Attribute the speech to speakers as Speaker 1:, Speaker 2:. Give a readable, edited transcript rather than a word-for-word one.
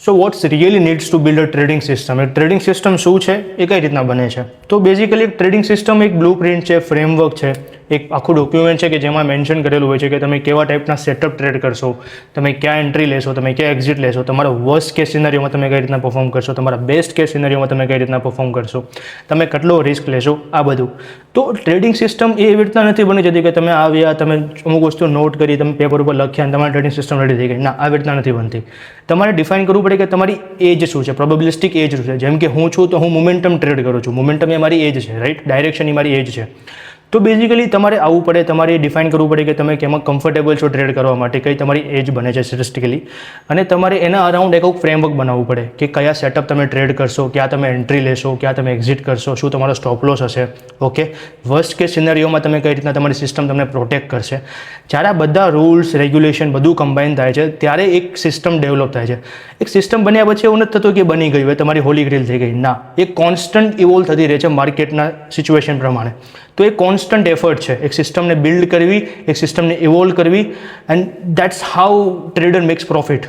Speaker 1: So what's really needs to build a trading system. એક trading system શું છે, એ કઈ રીતના બને છે? તો બેઝિકલી એક ટ્રેડિંગ સિસ્ટમ એક બ્લુ પ્રિન્ટ છે, ફ્રેમવર્ક છે, એક આખું ડોક્યુમેન્ટ છે કે જેમાં મેન્શન કરેલું હોય છે કે તમે કેવા ટાઈપના સેટઅપ ટ્રેડ કરશો, તમે ક્યાં એન્ટ્રી લેશો, તમે ક્યાં એક્ઝિટ લેશો, તમારા વર્સ્ટ કેસ સિનારીઓમાં તમે કઈ રીતના પરફોર્મ કરશો, તમારા બેસ્ટ કેસ સિનારીઓમાં તમે કઈ રીતના પરફોર્મ કરશો, તમે કેટલો રિસ્ક લેશો, આ બધું. તો ટ્રેડિંગ સિસ્ટમ એ એવી રીતના નથી બની જતી કે તમે આવ્યા, તમે અમુક વસ્તુ નોટ કરી, તમે પેપર ઉપર લખ્યા અને તમારી ટ્રેડિંગ સિસ્ટમ રેડી થઈ ગઈ. ના, આવી રીતના નથી બનતી. તમારે ડિફાઇન કરવું પડે કે તમારી એજ શું છે, પ્રોબેબિલિસ્ટિક એજ શું છે. જેમ કે હું છું તો હું મોમેન્ટમ ટ્રેડ કરું છું, મોમેન્ટમ એ મારી એજ છે, રાઈટ, ડાયરેક્શન એ મારી એજ છે. તો બેઝિકલી તમારે આવવું પડે, તમારે ડિફાઇન કરવું પડે કે તમે કેમાં કમ્ફર્ટેબલ છો ટ્રેડ કરવા માટે, કઈ તમારી એજ બને છે સ્ટેટિસ્ટિકલી, અને તમારે એના અરાઉન્ડ એક ફ્રેમવર્ક બનાવવું પડે કે કયા સેટઅપ તમે ટ્રેડ કરશો, ક્યાં તમે એન્ટ્રી લેશો, ક્યાં તમે એક્ઝિટ કરશો, શું તમારો સ્ટોપ લોસ હશે, ઓકે. વર્સ્ટ કેસ સિનેરિયોમાં તમે કઈ રીતના તમારી સિસ્ટમ તમને પ્રોટેક્ટ કરશે. જ્યારે આ બધા રૂલ્સ રેગ્યુલેશન બધું કમ્બાઇન થાય છે ત્યારે એક સિસ્ટમ ડેવલપ થાય છે. એક સિસ્ટમ બન્યા પછી એવું નથી થતું કે બની ગયું હોય, તમારી હોલી ગ્રેલ થઈ ગઈ. ના, એ કોન્સ્ટન્ટ ઇવોલ્વ થતી રહે છે માર્કેટના સિચ્યુએશન પ્રમાણે. તો એ કોન્સ્ટન્ટ એફર્ટ છે એક સિસ્ટમને બિલ્ડ કરવી, એક સિસ્ટમને ઇવોલ્વ કરવી, and that's how trader makes profit.